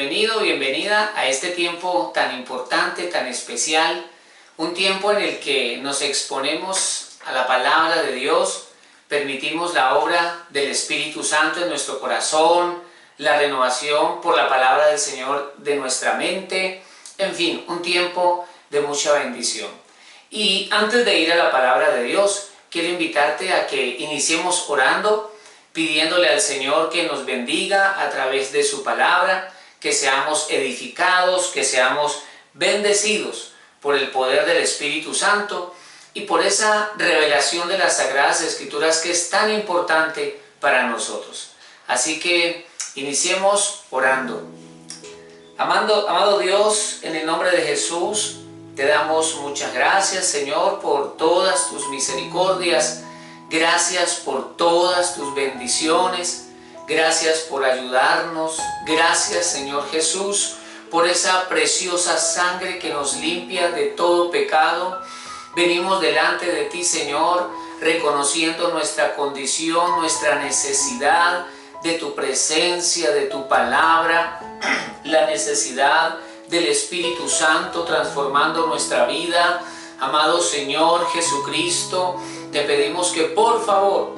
bienvenido, bienvenida a este tiempo tan importante, tan especial, un tiempo en el que nos exponemos a la palabra de Dios, permitimos la obra del Espíritu Santo en nuestro corazón, la renovación por la palabra del Señor de nuestra mente, en fin, un tiempo de mucha bendición. Y antes de ir a la palabra de Dios, quiero invitarte a que iniciemos orando, pidiéndole al Señor que nos bendiga a través de su palabra, que seamos edificados, que seamos bendecidos por el poder del Espíritu Santo y por esa revelación de las Sagradas Escrituras que es tan importante para nosotros. Así que iniciemos orando. Amado Dios, en el nombre de Jesús, te damos muchas gracias, Señor, por todas tus misericordias. Gracias por todas tus bendiciones, gracias por ayudarnos, gracias Señor Jesús por esa preciosa sangre que nos limpia de todo pecado. Venimos delante de ti, Señor, reconociendo nuestra condición, nuestra necesidad de tu presencia, de tu palabra, la necesidad del Espíritu Santo transformando nuestra vida. Amado Señor Jesucristo, te pedimos que por favor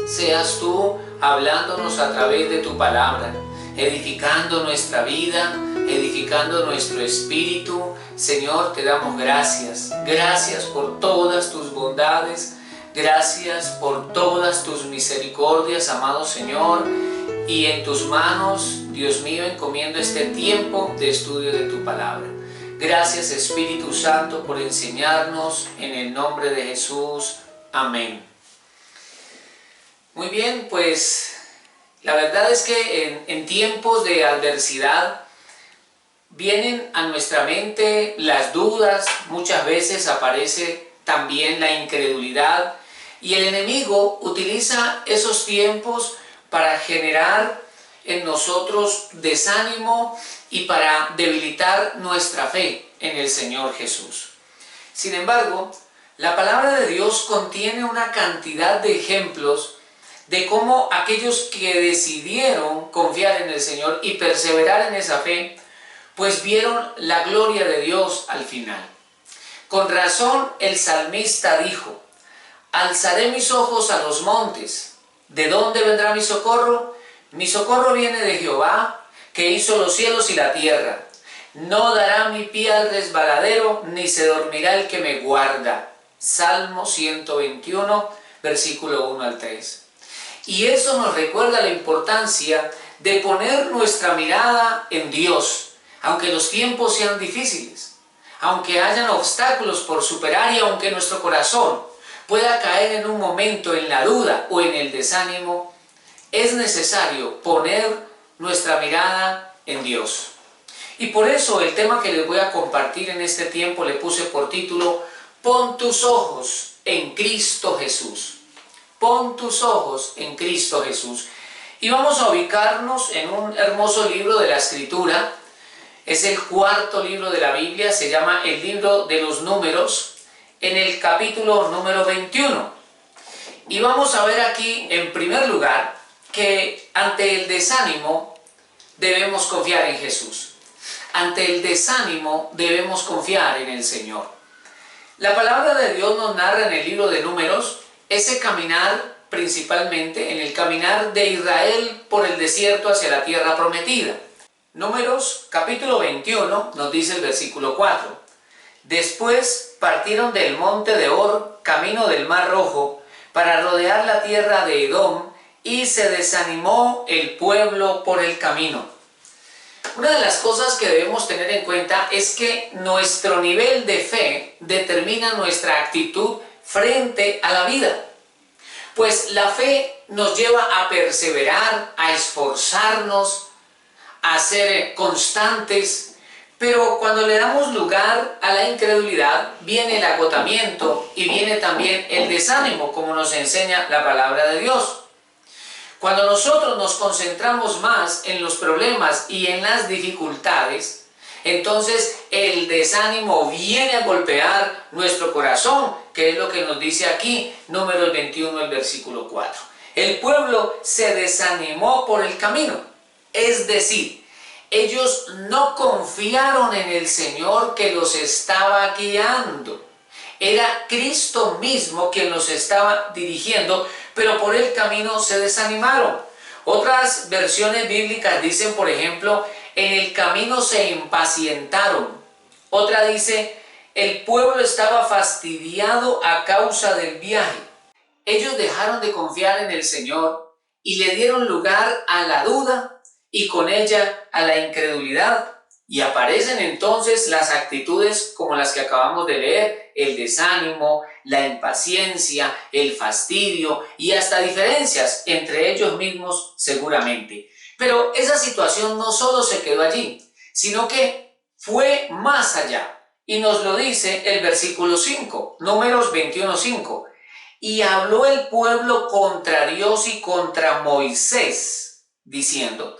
seas tú hablándonos a través de tu palabra, edificando nuestra vida, edificando nuestro espíritu. Señor, te damos gracias. Gracias por todas tus bondades, gracias por todas tus misericordias, amado Señor. Y en tus manos, Dios mío, encomiendo este tiempo de estudio de tu palabra. Gracias Espíritu Santo por enseñarnos en el nombre de Jesús. Amén. Muy bien, pues la verdad es que en tiempos de adversidad vienen a nuestra mente las dudas, muchas veces aparece también la incredulidad y el enemigo utiliza esos tiempos para generar en nosotros desánimo y para debilitar nuestra fe en el Señor Jesús. Sin embargo, la palabra de Dios contiene una cantidad de ejemplos de cómo aquellos que decidieron confiar en el Señor y perseverar en esa fe, pues vieron la gloria de Dios al final. Con razón el salmista dijo: alzaré mis ojos a los montes, ¿de dónde vendrá mi socorro? Mi socorro viene de Jehová, que hizo los cielos y la tierra. No dará mi pie al resbaladero, ni se dormirá el que me guarda. Salmo 121, versículo 1 al 3. Y eso nos recuerda la importancia de poner nuestra mirada en Dios, aunque los tiempos sean difíciles, aunque hayan obstáculos por superar y aunque nuestro corazón pueda caer en un momento en la duda o en el desánimo, es necesario poner nuestra mirada en Dios. Y por eso el tema que les voy a compartir en este tiempo le puse por título: pon tus ojos en Cristo Jesús. Pon tus ojos en Cristo Jesús. Y vamos a ubicarnos en un hermoso libro de la Escritura. Es el cuarto libro de la Biblia, se llama el libro de los Números, en el capítulo número 21. Y vamos a ver aquí, en primer lugar, que ante el desánimo debemos confiar en Jesús. Ante el desánimo debemos confiar en el Señor. La palabra de Dios nos narra en el libro de Números ese caminar, principalmente en el caminar de Israel por el desierto hacia la tierra prometida. Números capítulo 21 nos dice el versículo 4. Después partieron del monte de Hor, camino del Mar Rojo, para rodear la tierra de Edom, y se desanimó el pueblo por el camino. Una de las cosas que debemos tener en cuenta es que nuestro nivel de fe determina nuestra actitud frente a la vida. Pues la fe nos lleva a perseverar, a esforzarnos, a ser constantes, pero cuando le damos lugar a la incredulidad, viene el agotamiento y viene también el desánimo, como nos enseña la palabra de Dios. Cuando nosotros nos concentramos más en los problemas y en las dificultades, entonces el desánimo viene a golpear nuestro corazón, que es lo que nos dice aquí, Números 21, el versículo 4. El pueblo se desanimó por el camino, es decir, ellos no confiaron en el Señor que los estaba guiando. Era Cristo mismo quien los estaba dirigiendo, pero por el camino se desanimaron. Otras versiones bíblicas dicen, por ejemplo, en el camino se impacientaron. Otra dice, el pueblo estaba fastidiado a causa del viaje. Ellos dejaron de confiar en el Señor y le dieron lugar a la duda y con ella a la incredulidad. Y aparecen entonces las actitudes como las que acabamos de leer, el desánimo, la impaciencia, el fastidio y hasta diferencias entre ellos mismos seguramente. Pero esa situación no solo se quedó allí, sino que fue más allá. Y nos lo dice el versículo 5, Números 21:5. Y habló el pueblo contra Dios y contra Moisés, diciendo,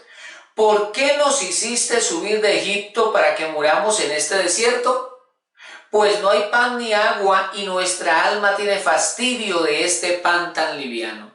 ¿por qué nos hiciste subir de Egipto para que muramos en este desierto? Pues no hay pan ni agua y nuestra alma tiene fastidio de este pan tan liviano.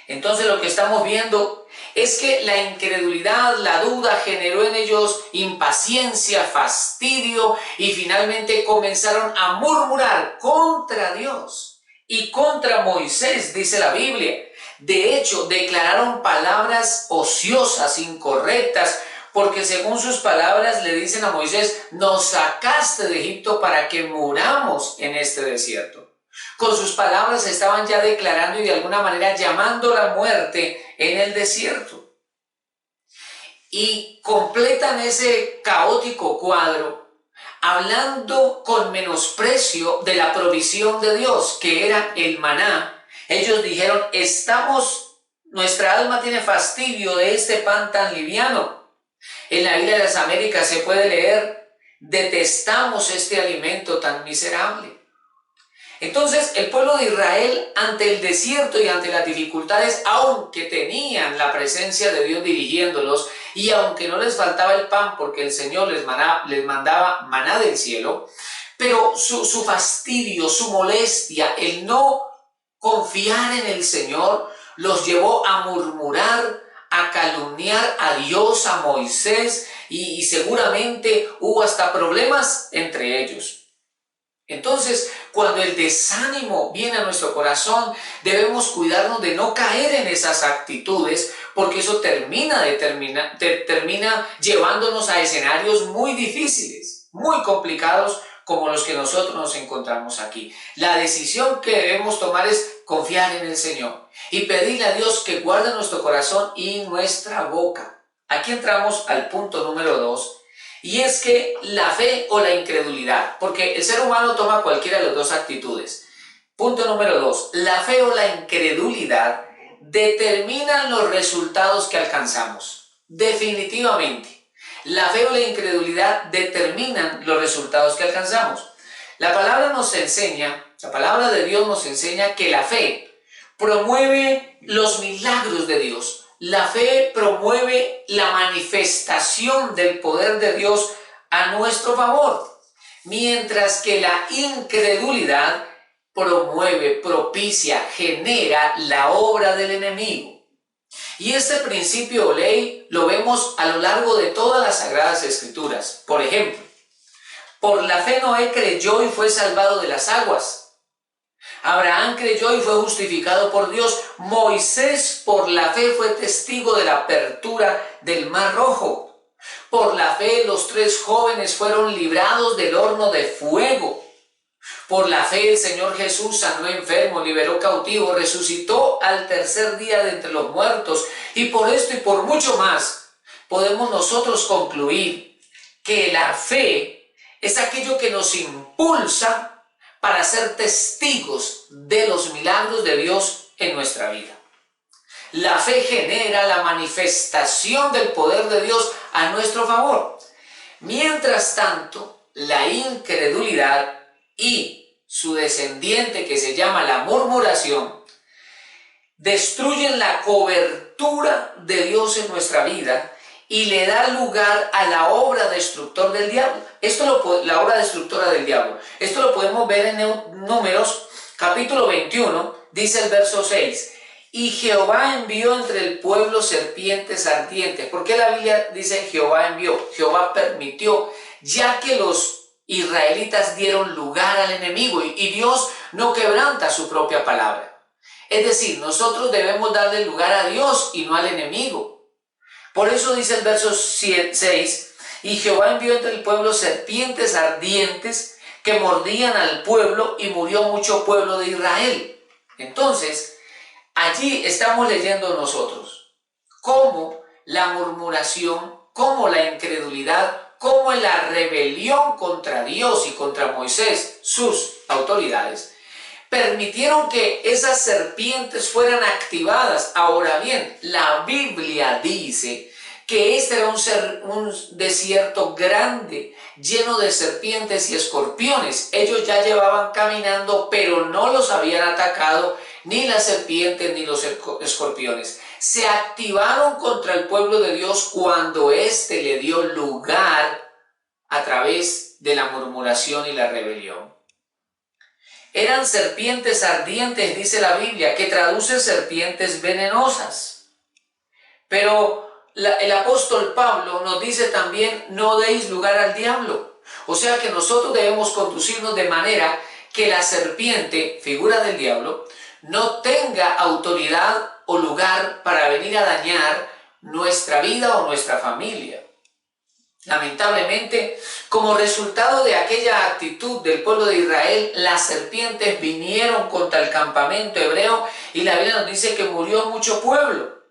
Entonces lo que estamos viendo es que la incredulidad, la duda generó en ellos impaciencia, fastidio y finalmente comenzaron a murmurar contra Dios y contra Moisés, dice la Biblia. De hecho, declararon palabras ociosas, incorrectas, porque según sus palabras le dicen a Moisés, nos sacaste de Egipto para que muramos en este desierto. Con sus palabras estaban ya declarando y de alguna manera llamando la muerte en el desierto. Y completan ese caótico cuadro hablando con menosprecio de la provisión de Dios, que era el maná. Ellos dijeron, nuestra alma tiene fastidio de este pan tan liviano. En la Biblia de las Américas se puede leer, detestamos este alimento tan miserable. Entonces el pueblo de Israel ante el desierto y ante las dificultades, aunque tenían la presencia de Dios dirigiéndolos y aunque no les faltaba el pan porque el Señor les mandaba maná del cielo, pero su fastidio, su molestia, el no confiar en el Señor los llevó a murmurar, a calumniar a Dios, a Moisés y seguramente hubo hasta problemas entre ellos. Entonces, cuando el desánimo viene a nuestro corazón, debemos cuidarnos de no caer en esas actitudes, porque eso termina llevándonos a escenarios muy difíciles, muy complicados, como los que nosotros nos encontramos aquí. La decisión que debemos tomar es confiar en el Señor y pedirle a Dios que guarde nuestro corazón y nuestra boca. Aquí entramos al punto número 2. Y es que la fe o la incredulidad, porque el ser humano toma cualquiera de las dos actitudes. Punto número 2, la fe o la incredulidad determinan los resultados que alcanzamos. Definitivamente, la fe o la incredulidad determinan los resultados que alcanzamos. La palabra de Dios nos enseña que la fe promueve los milagros de Dios. La fe promueve la manifestación del poder de Dios a nuestro favor, mientras que la incredulidad propicia, genera la obra del enemigo. Y este principio o ley lo vemos a lo largo de todas las Sagradas Escrituras. Por ejemplo, por la fe Noé creyó y fue salvado de las aguas. Abraham creyó y fue justificado por Dios. Moisés por la fe fue testigo de la apertura del Mar Rojo. Por la fe los 3 jóvenes fueron librados del horno de fuego. Por la fe el Señor Jesús sanó enfermos, liberó cautivos, resucitó al tercer día de entre los muertos. Y por esto y por mucho más podemos nosotros concluir que la fe es aquello que nos impulsa para ser testigos de los milagros de Dios en nuestra vida. La fe genera la manifestación del poder de Dios a nuestro favor. Mientras tanto, la incredulidad y su descendiente, que se llama la murmuración, destruyen la cobertura de Dios en nuestra vida y le da lugar a la obra destructora del diablo. La obra destructora del diablo. Esto lo podemos ver en Números capítulo 21, dice el verso 6. Y Jehová envió entre el pueblo serpientes ardientes. ¿Por qué la Biblia dice Jehová envió? Jehová permitió, ya que los israelitas dieron lugar al enemigo y Dios no quebranta su propia palabra. Es decir, nosotros debemos darle lugar a Dios y no al enemigo. Por eso dice el verso 6, y Jehová envió entre el pueblo serpientes ardientes que mordían al pueblo y murió mucho pueblo de Israel. Entonces, allí estamos leyendo nosotros cómo la murmuración, cómo la incredulidad, cómo la rebelión contra Dios y contra Moisés, sus autoridades, permitieron que esas serpientes fueran activadas. Ahora bien, la Biblia dice que este era un desierto grande, lleno de serpientes y escorpiones. Ellos ya llevaban caminando, pero no los habían atacado ni las serpientes ni los escorpiones. Se activaron contra el pueblo de Dios cuando éste le dio lugar a través de la murmuración y la rebelión. Eran serpientes ardientes, dice la Biblia, que traduce serpientes venenosas. Pero el apóstol Pablo nos dice también, no deis lugar al diablo. O sea que nosotros debemos conducirnos de manera que la serpiente, figura del diablo, no tenga autoridad o lugar para venir a dañar nuestra vida o nuestra familia. Lamentablemente, como resultado de aquella actitud del pueblo de Israel, las serpientes vinieron contra el campamento hebreo y la Biblia nos dice que murió mucho pueblo.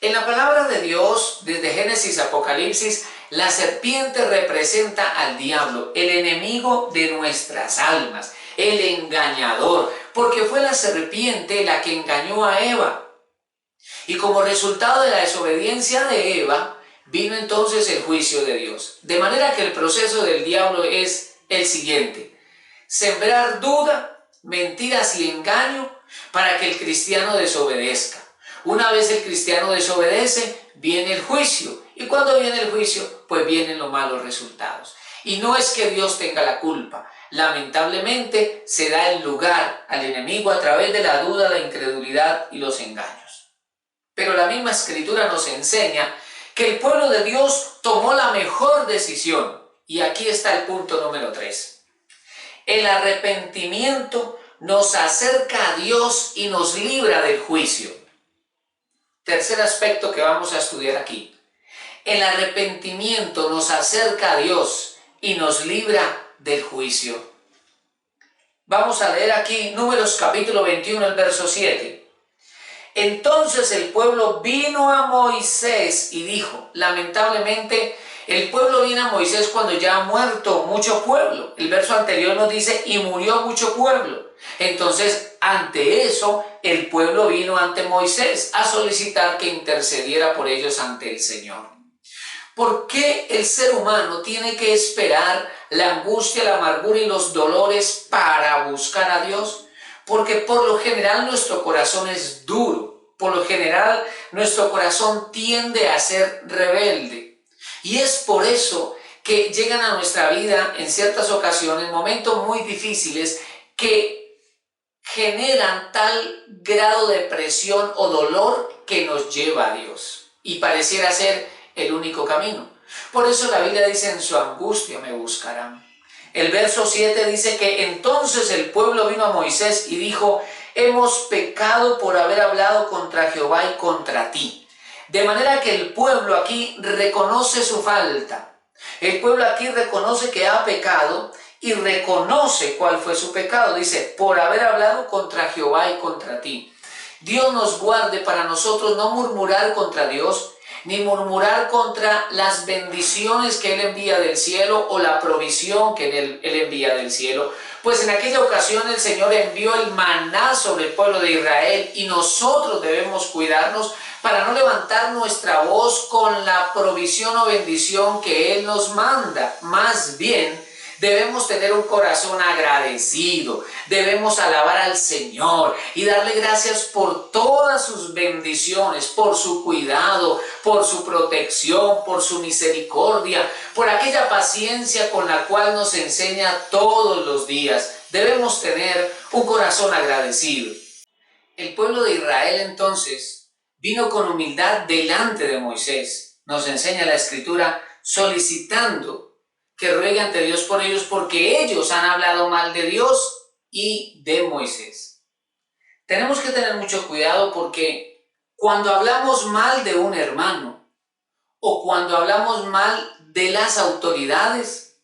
En la palabra de Dios, desde Génesis a Apocalipsis, la serpiente representa al diablo, el enemigo de nuestras almas, el engañador, porque fue la serpiente la que engañó a Eva. Y como resultado de la desobediencia de Eva, vino entonces el juicio de Dios. De manera que el proceso del diablo es el siguiente: sembrar duda, mentiras y engaño para que el cristiano desobedezca. Una vez el cristiano desobedece, viene el juicio. Y cuando viene el juicio, pues vienen los malos resultados. Y no es que Dios tenga la culpa. Lamentablemente se da el lugar al enemigo a través de la duda, la incredulidad y los engaños. Pero la misma Escritura nos enseña que el pueblo de Dios tomó la mejor decisión. Y aquí está el punto número 3. El arrepentimiento nos acerca a Dios y nos libra del juicio. Tercer aspecto que vamos a estudiar aquí. El arrepentimiento nos acerca a Dios y nos libra del juicio. Vamos a leer aquí Números capítulo 21, el verso 7. Entonces el pueblo vino a Moisés y dijo, lamentablemente el pueblo vino a Moisés cuando ya ha muerto mucho pueblo. El verso anterior nos dice, y murió mucho pueblo. Entonces, ante eso, el pueblo vino ante Moisés a solicitar que intercediera por ellos ante el Señor. ¿Por qué el ser humano tiene que esperar la angustia, la amargura y los dolores para buscar a Dios? Porque por lo general nuestro corazón es duro, por lo general nuestro corazón tiende a ser rebelde. Y es por eso que llegan a nuestra vida en ciertas ocasiones momentos muy difíciles que generan tal grado de presión o dolor que nos lleva a Dios. Y pareciera ser el único camino. Por eso la Biblia dice, en su angustia me buscarán. El verso 7 dice que entonces el pueblo vino a Moisés y dijo, hemos pecado por haber hablado contra Jehová y contra ti. De manera que el pueblo aquí reconoce su falta. El pueblo aquí reconoce que ha pecado y reconoce cuál fue su pecado. Dice, por haber hablado contra Jehová y contra ti. Dios nos guarde para nosotros no murmurar contra Dios, ni murmurar contra las bendiciones que Él envía del cielo o la provisión que Él envía del cielo. Pues en aquella ocasión el Señor envió el maná sobre el pueblo de Israel y nosotros debemos cuidarnos para no levantar nuestra voz con la provisión o bendición que Él nos manda. Más bien, debemos tener un corazón agradecido, debemos alabar al Señor y darle gracias por todas sus bendiciones, por su cuidado, por su protección, por su misericordia, por aquella paciencia con la cual nos enseña todos los días. Debemos tener un corazón agradecido. El pueblo de Israel entonces vino con humildad delante de Moisés. Nos enseña la Escritura solicitando que ruegue ante Dios por ellos porque ellos han hablado mal de Dios y de Moisés. Tenemos que tener mucho cuidado porque cuando hablamos mal de un hermano o cuando hablamos mal de las autoridades,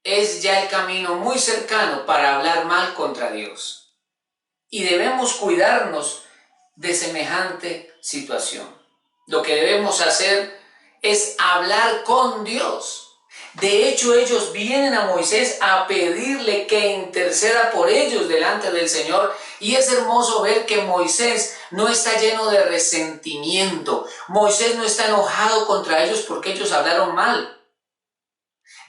es ya el camino muy cercano para hablar mal contra Dios. Y debemos cuidarnos de semejante situación. Lo que debemos hacer es hablar con Dios. De hecho, ellos vienen a Moisés a pedirle que interceda por ellos delante del Señor. Y es hermoso ver que Moisés no está lleno de resentimiento. Moisés no está enojado contra ellos porque ellos hablaron mal.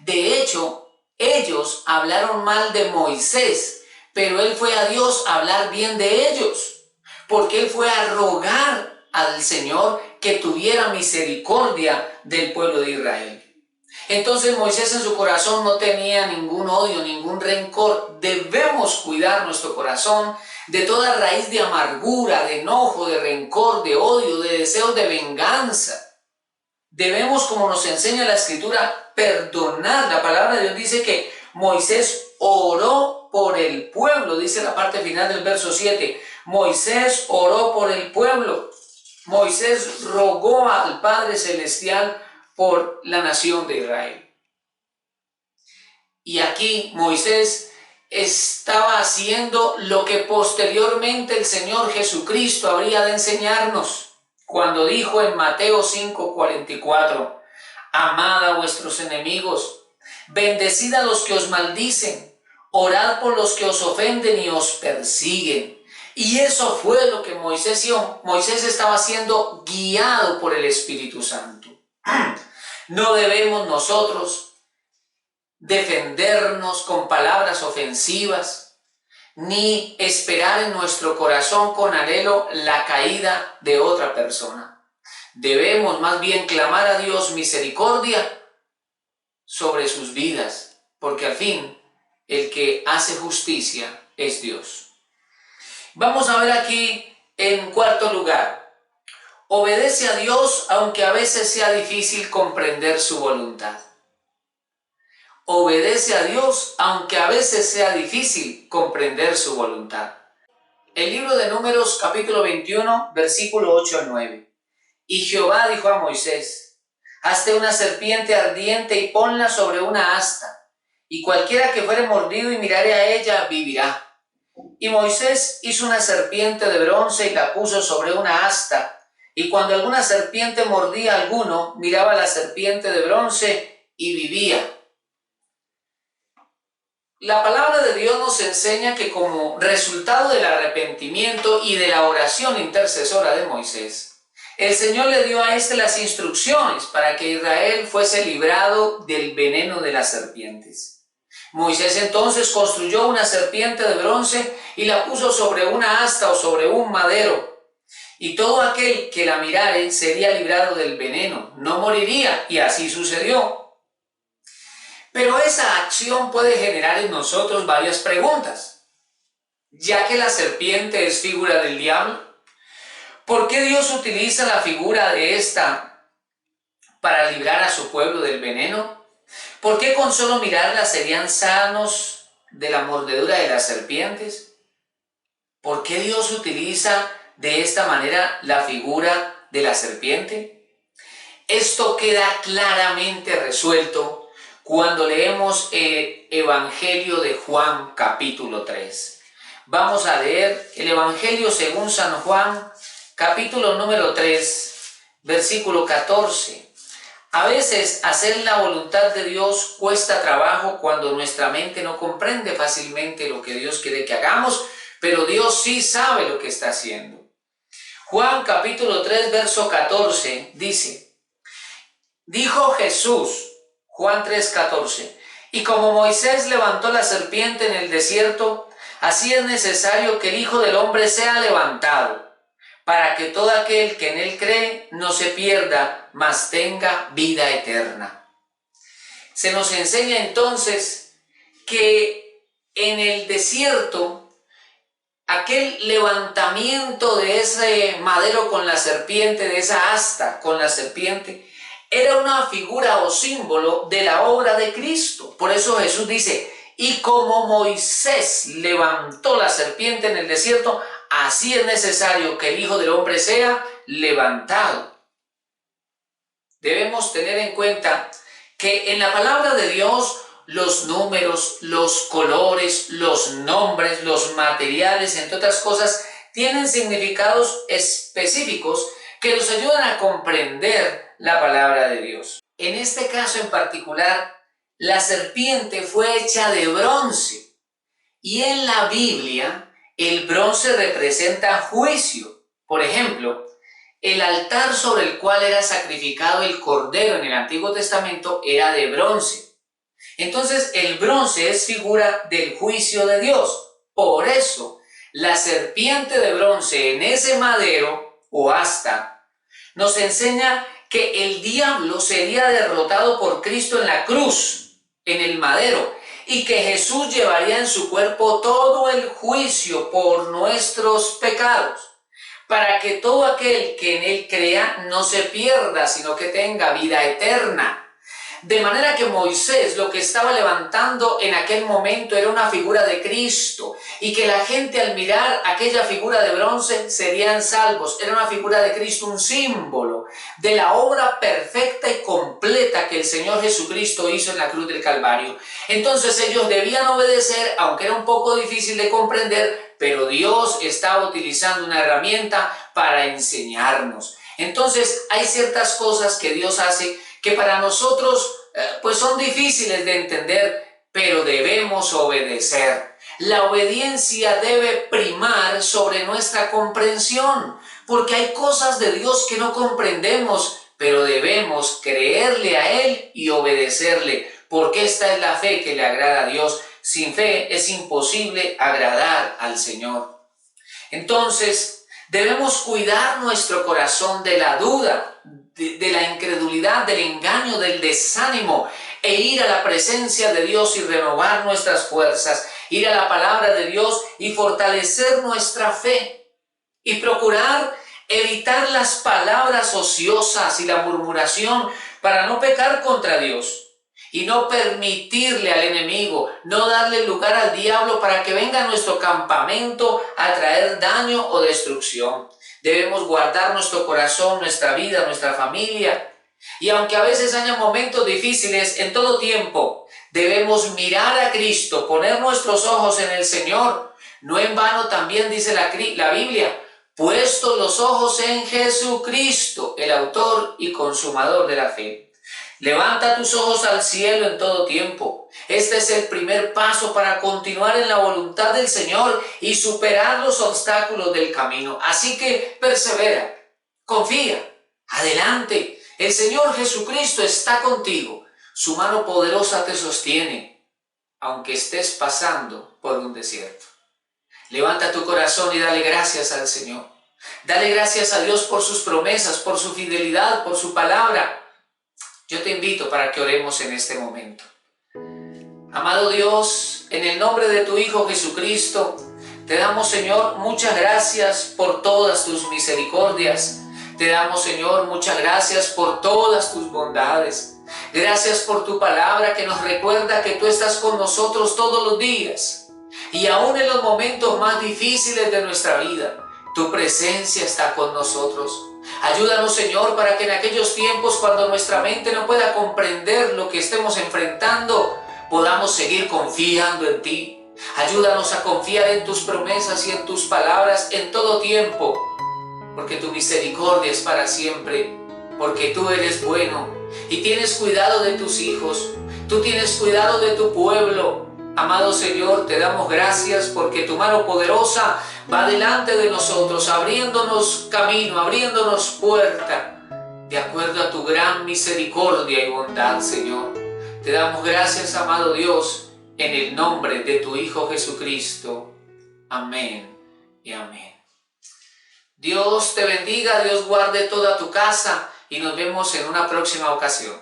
De hecho, ellos hablaron mal de Moisés, pero él fue a Dios a hablar bien de ellos, porque él fue a rogar al Señor que tuviera misericordia del pueblo de Israel. Entonces Moisés en su corazón no tenía ningún odio, ningún rencor. Debemos cuidar nuestro corazón de toda raíz de amargura, de enojo, de rencor, de odio, de deseos de venganza. Debemos, como nos enseña la Escritura, perdonar. La palabra de Dios dice que Moisés oró por el pueblo, dice la parte final del verso 7. Moisés oró por el pueblo. Moisés rogó al Padre Celestial por la nación de Israel. Y aquí Moisés estaba haciendo lo que posteriormente el Señor Jesucristo habría de enseñarnos cuando dijo en Mateo 5:44, amad a vuestros enemigos, bendecid a los que os maldicen, orad por los que os ofenden y os persiguen. Y eso fue lo que Moisés hizo. Moisés estaba siendo guiado por el Espíritu Santo. No debemos nosotros defendernos con palabras ofensivas, ni esperar en nuestro corazón con anhelo la caída de otra persona. Debemos más bien clamar a Dios misericordia sobre sus vidas, porque al fin el que hace justicia es Dios. Vamos a ver aquí en cuarto lugar, obedece a Dios aunque a veces sea difícil comprender su voluntad. Obedece a Dios aunque a veces sea difícil comprender su voluntad. El libro de Números capítulo 21 versículo 8 al 9. Y Jehová dijo a Moisés, hazte una serpiente ardiente y ponla sobre una asta, y cualquiera que fuere mordido y mirare a ella vivirá. Y Moisés hizo una serpiente de bronce y la puso sobre una asta, y cuando alguna serpiente mordía a alguno, miraba a la serpiente de bronce y vivía. La palabra de Dios nos enseña que como resultado del arrepentimiento y de la oración intercesora de Moisés, el Señor le dio a éste las instrucciones para que Israel fuese librado del veneno de las serpientes. Moisés entonces construyó una serpiente de bronce y la puso sobre una asta o sobre un madero. Y todo aquel que la mirare sería librado del veneno, no moriría, y así sucedió. Pero esa acción puede generar en nosotros varias preguntas. Ya que la serpiente es figura del diablo, ¿por qué Dios utiliza la figura de esta para librar a su pueblo del veneno? ¿Por qué con solo mirarla serían sanos de la mordedura de las serpientes? ¿Por qué Dios utiliza de esta manera la figura de la serpiente? Esto queda claramente resuelto cuando leemos el Evangelio de Juan capítulo 3. Vamos a leer el Evangelio según San Juan capítulo número 3, versículo 14. A veces hacer la voluntad de Dios cuesta trabajo cuando nuestra mente no comprende fácilmente lo que Dios quiere que hagamos, pero Dios sí sabe lo que está haciendo. Juan capítulo 3, verso 14 dice, dijo Jesús, Juan 3:14, y como Moisés levantó la serpiente en el desierto, así es necesario que el Hijo del Hombre sea levantado, para que todo aquel que en él cree no se pierda, mas tenga vida eterna. Se nos enseña entonces que en el desierto aquel levantamiento de ese madero con la serpiente, de esa asta con la serpiente, era una figura o símbolo de la obra de Cristo. Por eso Jesús dice, y como Moisés levantó la serpiente en el desierto, así es necesario que el Hijo del Hombre sea levantado. Debemos tener en cuenta que en la palabra de Dios los números, los colores, los nombres, los materiales, entre otras cosas, tienen significados específicos que nos ayudan a comprender la palabra de Dios. En este caso en particular, la serpiente fue hecha de bronce y en la Biblia el bronce representa juicio. Por ejemplo, el altar sobre el cual era sacrificado el cordero en el Antiguo Testamento era de bronce. Entonces el bronce es figura del juicio de Dios. Por eso la serpiente de bronce en ese madero o asta nos enseña que el diablo sería derrotado por Cristo en la cruz, en el madero, y que Jesús llevaría en su cuerpo todo el juicio por nuestros pecados, para que todo aquel que en él crea no se pierda, sino que tenga vida eterna. De manera que Moisés lo que estaba levantando en aquel momento era una figura de Cristo, y que la gente al mirar aquella figura de bronce serían salvos. Era una figura de Cristo, un símbolo de la obra perfecta y completa que el Señor Jesucristo hizo en la cruz del Calvario. Entonces ellos debían obedecer, aunque era un poco difícil de comprender, pero Dios estaba utilizando una herramienta para enseñarnos. Entonces hay ciertas cosas que Dios hace que para nosotros pues son difíciles de entender, pero debemos obedecer. La obediencia debe primar sobre nuestra comprensión, porque hay cosas de Dios que no comprendemos, pero debemos creerle a Él y obedecerle, porque esta es la fe que le agrada a Dios. Sin fe es imposible agradar al Señor. Entonces, debemos cuidar nuestro corazón de la duda, de la incredulidad, del engaño, del desánimo, e ir a la presencia de Dios y renovar nuestras fuerzas, ir a la palabra de Dios y fortalecer nuestra fe, y procurar evitar las palabras ociosas y la murmuración para no pecar contra Dios. Y no permitirle al enemigo, no darle lugar al diablo para que venga a nuestro campamento a traer daño o destrucción. Debemos guardar nuestro corazón, nuestra vida, nuestra familia. Y aunque a veces haya momentos difíciles, en todo tiempo debemos mirar a Cristo, poner nuestros ojos en el Señor. No en vano también dice la Biblia, puestos los ojos en Jesucristo, el autor y consumador de la fe. Levanta tus ojos al cielo en todo tiempo. Este es el primer paso para continuar en la voluntad del Señor y superar los obstáculos del camino. Así que persevera, confía, adelante. El Señor Jesucristo está contigo. Su mano poderosa te sostiene, aunque estés pasando por un desierto. Levanta tu corazón y dale gracias al Señor. Dale gracias a Dios por sus promesas, por su fidelidad, por su palabra. Yo te invito para que oremos en este momento. Amado Dios, en el nombre de tu Hijo Jesucristo, te damos, Señor, muchas gracias por todas tus misericordias. Te damos, Señor, muchas gracias por todas tus bondades. Gracias por tu palabra que nos recuerda que tú estás con nosotros todos los días. Y aún en los momentos más difíciles de nuestra vida, tu presencia está con nosotros. Ayúdanos, Señor, para que en aquellos tiempos cuando nuestra mente no pueda comprender lo que estemos enfrentando, podamos seguir confiando en ti. Ayúdanos a confiar en tus promesas y en tus palabras en todo tiempo, porque tu misericordia es para siempre, porque tú eres bueno y tienes cuidado de tus hijos, tú tienes cuidado de tu pueblo. Amado Señor, te damos gracias porque tu mano poderosa va delante de nosotros, abriéndonos camino, abriéndonos puerta, de acuerdo a tu gran misericordia y bondad, Señor. Te damos gracias, amado Dios, en el nombre de tu Hijo Jesucristo. Amén y amén. Dios te bendiga, Dios guarde toda tu casa y nos vemos en una próxima ocasión.